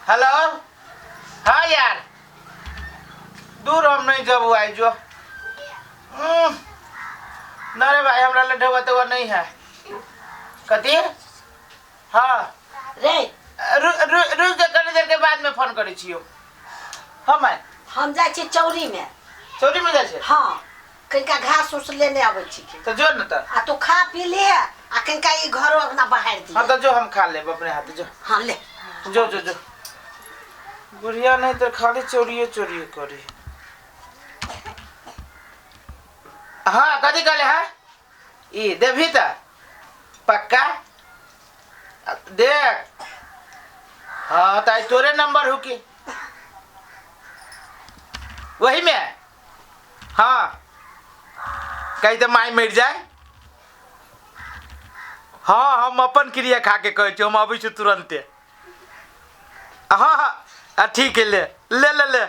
Hello. हाँ यार, दूर हम नहीं जब आई जो ना रे भाई, हमरा ले ढेवा तो नहीं है कती। हाँ रे रुक जा, कनी देर के बाद में फोन करी छियो। हम जाय छी चौरी में। चौरी में जाय छी? हाँ, कनिका घास उस लेने आबै छी तो जो न त आ तो खा पी ले आ कनिका ई घरो अपना बाहर दी। हाँ तो जो हम खा लेब अपने हाथ। जो हाँ ले जो जो जो बुढ़िया नहीं तो खाली चोरिए चोरिए करी। हाँ कथी कहले है ई देवी त पक्का देख। हाँ तो तोरे नंबर हो की वही में। हाँ कहीं तो माई मर जाए। हाँ हम अपन क्रिया खा के कहे हम अभी से तुरंते। हाँ हाँ ठीक है, ले ले ले ले।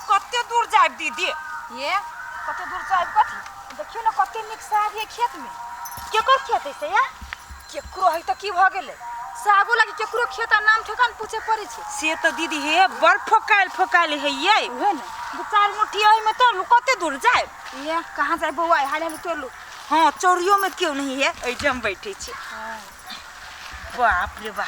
कते दूर जाए दीदी? ये कते दूर जाए कथी? देखियो ना कते निक साग है खेत में। केकर खेत है से या? केकरो है त की भ गेले? सागो लागी केकरो खेत नाम ठेकान पूछे पड़ी छे। से त दीदी हे बड़ फोकाल है ये। उहे न दो चार मुट्ठी है में तो कते दूर जाए? ये कहां जाए बौआ हाले हाले तोड़ लो। हां चोरियो में क्यों नहीं है? ए जम बैठे छे। बाप रे बाप,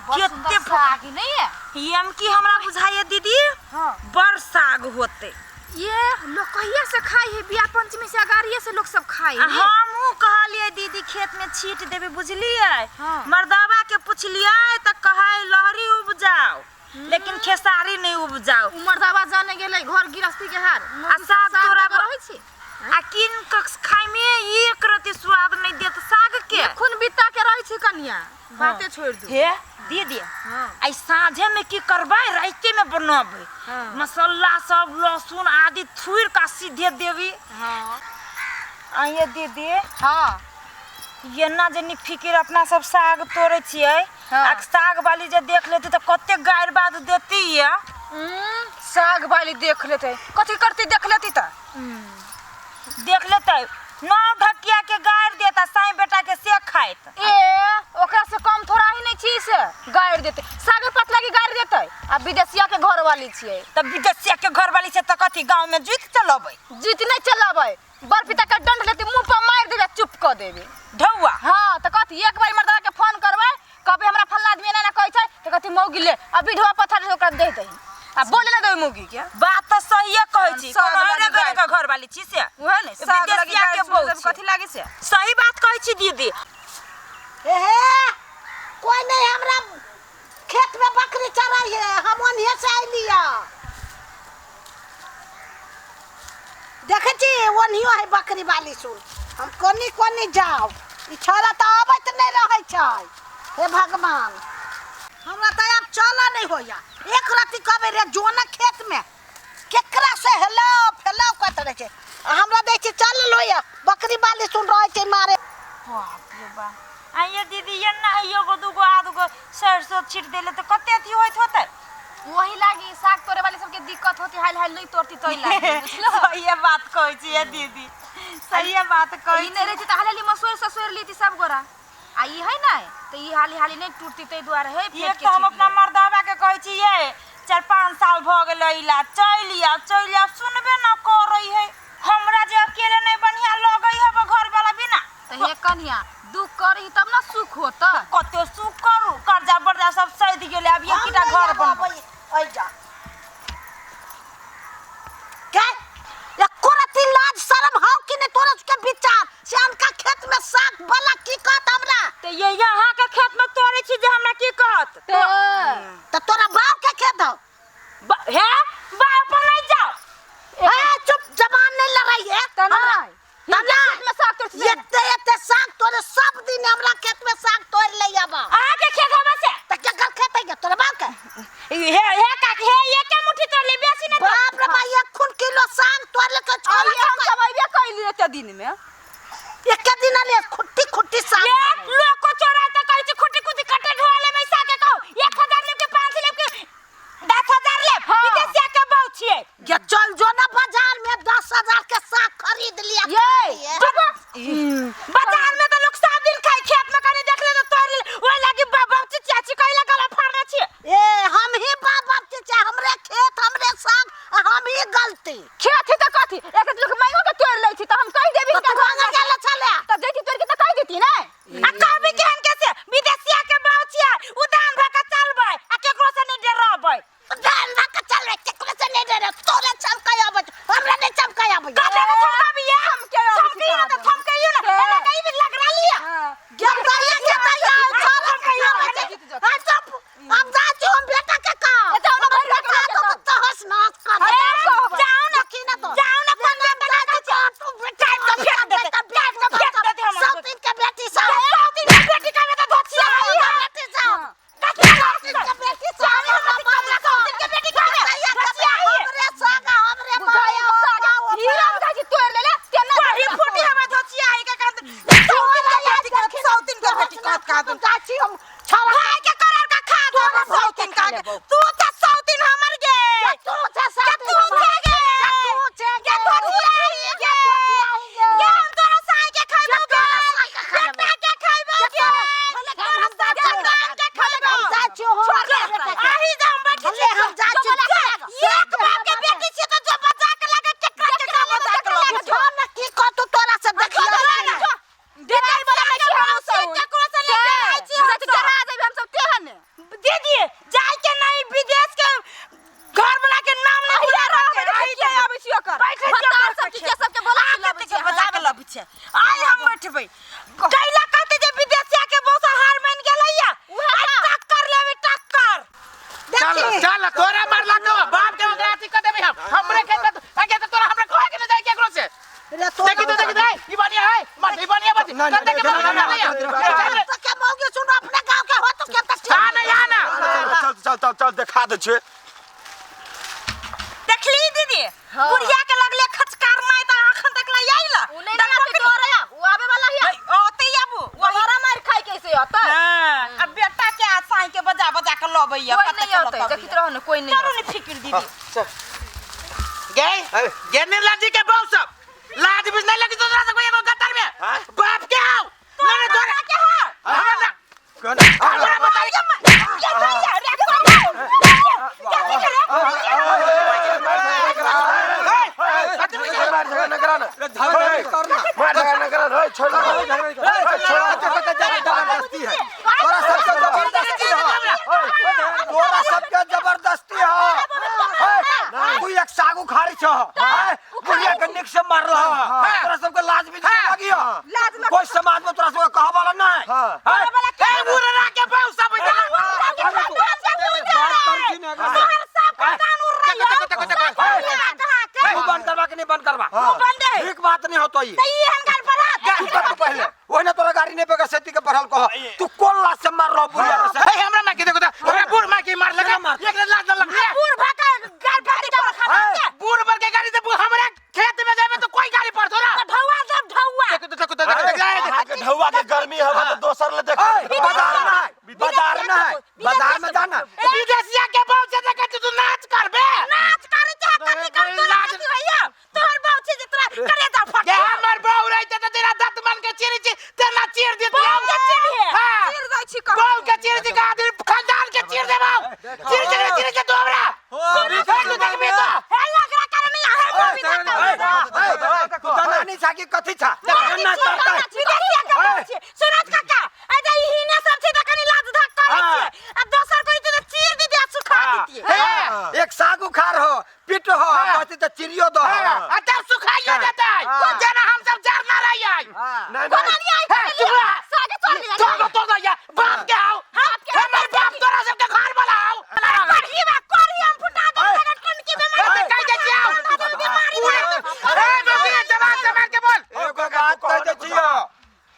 केते साग नहीं है ये हम की हमरा बुझाइए दीदी। हां बड़ साग होते ये लोग कहिया से खाई है? बिया पंचमी से अगारिये से लोग सब खाई है। हमहू कहलिए दीदी खेत में छीट देबे बुझलिए। हाँ। मर्दावा के पूछलिए त कहे लहरी उपजाओ लेकिन खेसारी नहीं उपजाओ। मर्दावा जाने गेले घर गृहस्थी के हार आ साग तोरा रहै छी आ किन कक्स खाई में एक रति स्वाद नहीं देत साग के। खून बिता के रहै छी कन्या। बातें छोड़ दू हे दीदी। हां आई साझे में की करबै राइते में बनबै। हाँ। मसाला सब लहसुन आदि थुर का सीधे देवी। हां आइए दीदी। हां ये ना जनी फिकिर अपना सब साग तोड़े छियै। हाँ। आ साग वाली जे देख लेती तो कते गायर बाद देती है। साग वाली देख लेते कथी करती देख लेती त देख लेते नौ ढकिया के गायर देता साई बेटा के से खाइत। ए ओकरा से कम थोड़ा ही नहीं छी से गायर देते। सागे पतला की गायर देते आ विदेशिया के घर वाली छिए त विदेशिया के घर वाली से त कथी गांव में जीत चलबै? जीत नहीं चलबै, बर पिता का दंड लेती मुंह पर मार देबे चुप क देबे ढौआ। हां त कथी एक बार मर्दा के फोन करबै कबे हमरा फल्ला आदमी ना कहै छै त कथी मौगी ले अभी ढौआ पत्थर ओकरा दे दही आ बोले ना दे मौगी के। बात त सही है कहै छी कोनो के घर वाली छी से ओहे ने विदेशिया के बोल कथी लागे से सही बात कहै छी दीदी। एहे कोई नहीं हमरा खेत में बकरी चराई है हम ओनिए से आइलिया। देखे छी ओनियो है बकरी वाली सुन हम कोनी जाओ ई छोरा त आबत नहीं रहै छै। हे भगवान हमरा त अब चला नहीं होया। एक राती कबे रे जोना खेत में केकरा से हेलो फेलो कहत रहे छै हमरा दे छी चल लोया बकरी वाली सुन रहै छै मारे। बाप रे बाप आइए दीदी ये ना है गो दुगो आदगो सरसों छिट देले त कते थी होइत होते। वही लागी साग तोड़े वाले सबके दिक्कत होती हाल हाल नहीं तोड़ती तो लागी सही बात कहै छी दीदी सही बात कहै नहीं रहती त हाल हाल मसोर ससुर लीती सब गोरा आ ई है ना त ई हाली हाली नहीं टूटती तै द्वारा है पेट के। हम अपना मर्दावा के कहै छी ये 4-5 साल भ गेलै इला चलिया सुनबे न करै है। हमरा जे अकेले नहीं बढ़िया लगै है घर वाला बिना त हे कन्या दुख करही तब ना सुख होता। कते सुख करू कर्जा बर्जा सब सैध गेले अब ये कीटा घर बनबै ओइ जा के या कोरती लाज शर्म हाउ कि ने तोरा के विचार से अनका खेत में साग वाला की कहत हमरा त ये यहां के खेत में तोड़े छी जे हमरा की कहत त तोरा बाप के खेत हो हे बाप पर नहीं जाओ। ए चुप जबान नहीं लड़ाई है हमरा तना में साग तोड़ ये साग तोरे सब दिन हमरा खेत में साग तोड़ ले आबा आ के खेत हवा से त के घर खेत है तोरा बाप के हे का हे ये के मुट्ठी तोड़ ले बेसी ना बाप रे भाई 1 किलो साग तोड़ ले के छोड़ हम सब आइबे कइली एते दिन में एक दिन ले खुट्टी साग ये लोग को चोरा त कहै छी खुट्टी कटे ढोआ ले पैसा के कहू 1000 ले के 500 ले के 10000 ले विदेशिया के बहु छिए ये चल जो ना बाजार में 10000 के साग खरीद लिया ये बाजार में तो लोग सब दिन खाए खेत में कहीं देख ले बेची हम छावा भाई के करार का खा दो सौतीन का तू तो सौतीन हमर गे तू छे साथ तू छे गे तू छे के तू आई गे के हम तोरा साई के खाइबो गे बेटा के खाइबो गे भले तोरा साई के खाइबो हम जाचो हो आही जा हम बैठ भले हम जाचो एक बाप के बेटी से तो जो बचा के लगे के बचा के लगे हम की कतु तोरा से देखियो डेटा वाला में की हम सब चक्रो से लेके आई छी हम तो करा देब हम सब तेहन दे दिए जाय के नहीं विदेश के घर वाला के नाम नहीं ले रहे रही जाय आबै छी ओकर बता सब के सबके बोला के बजा के लबी छै आइ हम बैठबै कैला कहते जे विदेशिया के बहुत हार मान गेलैया आई टक्कर लेबे टक्कर चल चल तोरा मारला तो बाप के गाती क देबे हमरे खेत में आगे तो तोरा हमरे कोई के न जाय केकरो से रे तो देखी तो देखी ई बनिया है मत ई बनिया मत कर दे के मार तो के मौगे सुन अपने गांव के हो तो के तक आ ना या ना चल चल चल चल देखा दे छे देखली दीदी बुढ़िया के लगले खचकार माय त अखन तक ला आइला उ नहीं ना तोरा उ आवे वाला है ओते आबू वो हरा मार खाई कैसे होता हां अब बेटा के आ साई के बजा बजा के लबैया पता नहीं होता देखित रहो न कोई नहीं करू नहीं फिक्र दीदी गए ये निर्लज्जी के बहु सब लाज भी नहीं लगी तो तोरा से कोई गतर में बाप के आओ मैंने तोरा के हां हमरा कौन हमरा बताई क्या भैया रे मार झगड़ा न करा ना मार झगड़ा न करा रे छोड़ जबरदस्ती है तोरा सबके जबरदस्ती है तोरा सबके जबरदस्ती है तू एक सागु खारी छ बुढ़िया के निक से मार रहा तोरा सबके लाज भी नहीं लगी कोई समाज में तोरा सबके कहा वाला नहीं ए बुरा के बहु सब बंद करवा के नहीं बंद करवा बंद है ठीक बात नहीं होतो ये ई हनकर पर तू कर तू पहले ओने तोरा गाड़ी नहीं पे का सेती के पढ़ल कह तू कौन लाज से मार रहा बुढ़िया से ए हमरा ना के देखो हमरा बुढ़ मां के मार लगा एक लाज लग गया पूर भाका गाड़ी का खा बुढ़ पर के गाड़ी से हमरा खेत में जाबे तो कोई गाड़ी पर थोड़ा ढौआ जब ढौआ देखो ढौआ के गर्मी हवा तो दोसर ले देख बाजार में जाना विदेशिया के बहु से देखे तू नाच करबे नाच करे चाह कभी कर तो लाज भैया तोहर बहुत चीज तोरा करे जा फट ये हमर बहु रहते तो तेरा दत मन के चिरी ची तेरा चीर देती हां चीर दै छी कह बहु के चिर दी का आदमी खानदान के चिर दे बहु चिर के तो हमरा तू देखबे तो हे लगरा कर नहीं है तू जनानी छाकी कथि छा ना करता सुनत काका अजे हिने सब छी तकनी लाज धक करे छी आ दोसर कोई तो चीर दी दे सुखा दी एक सागु खार हो पिट हो कहती तो चिरियो दो तब सुखाइयो देता है जना हम सब जरना रही है कोना नहीं आई सागे चल ले तो या बाप के आओ हमर बाप तोरा सब के घर वाला आओ करही हम फुटा दे कन की बीमारी कह दे जाओ ए बेबी जवान जवान के बोल एगो बात कह दे छियो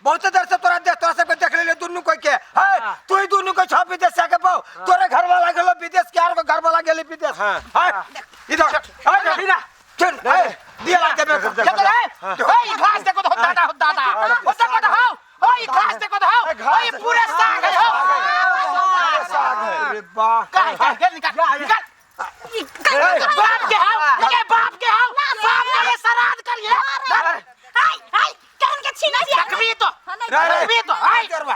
बहुत देर से तोरा सब के देख ले दुनु कोई के है तू ही दुनु को छप विदेश के पाओ तोरे घर वाला गेलो विदेश के आर घर वाला गेले विदेश है इधर आ बिना चल दिया ला देबे ओए घास देखो तो दादा हो दादा ओ देखो तो हो ओए घास देखो तो हो ओए पूरे साग है हो साग है अरे वाह का निकाल बाप के आओ ये बाप के आओ बाप के श्राद्ध करिए हाय हाय कहन के छीना दिया देखबी तो आई करवा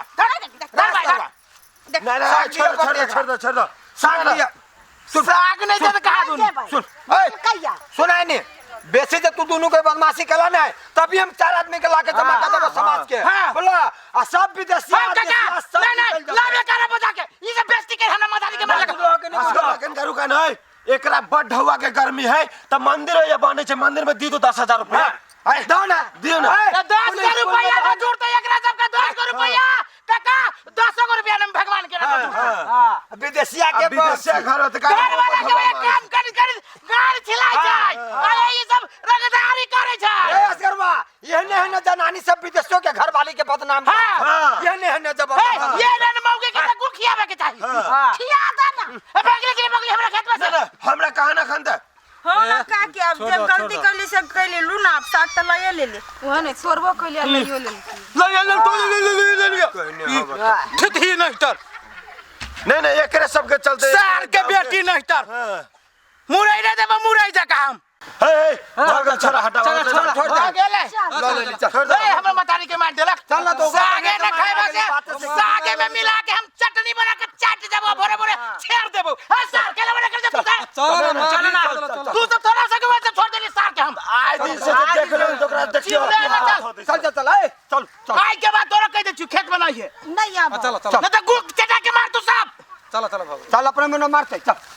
छोड़ दो साग लिया साग नहीं दे कहा दूं सुन कहिया सुनाई नहीं बेसी जब तू दोनों के बदमाशी कला ना तभी हम 4 आदमी के लाके जमा कर देबो समाज के बोला आ सब विदेशी नहीं लावे करा बजा के ई से बेइज्जती के हमरा मदारी के मार लगा लगन करू का नहीं एकरा बड़ ढौआ के गर्मी है त मंदिर ये बने छे मंदिर में दी दो 10,000 रुपया आए दो ना दियो ना 10 रुपया का जोड़ते एकरा सबका 10 रुपया काका 10 रुपया में भगवान के हां विदेशिया के विदेशिया घर होत का घर वाला के काम कर गाड़ छिलाई जाय अरे ये सब रंगदारी करे छै ए असगरवा येने है न जनानी सब विदेशियों के घर वाली के बदनाम येने है न जब ये न मौके के गुल खियावे के चाहिए खिया दे ना बगले के बगले हमरा खेत में से हमरा कहा ना खंदा हां का के अब जे गलती कैली से कैली लू ना आप साग त लए ले ले वह नहीं छोड़बो कैली लइयो ले ठिठी नहीं तर नहीं एकरे सबके चलते सार के बेटी नहीं तर मुरई रे देबो मुरई जका हम हे भाग छोड़ा हटा छोड़ दे गेले छोड़ दे ए हमर मतारी के मार देलक चल ना तो सागे न खाइबा से सागे में मिला के हम चटनी बना के चाट देबो भोरे भोरे छेड़ देबो हां सार के लबड़े कर दे चल ना तू तो थोड़ा सा के बाद छोड़ देली सार के हम आज दिन से देख रहे हो तोरा देखियो चल ए चल आई के बाद तोरा कह दे छु खेत बनाइए नहीं आब चल न तो गुक चटा के मार तू सब चल बाबू चल अपने में न मारते चल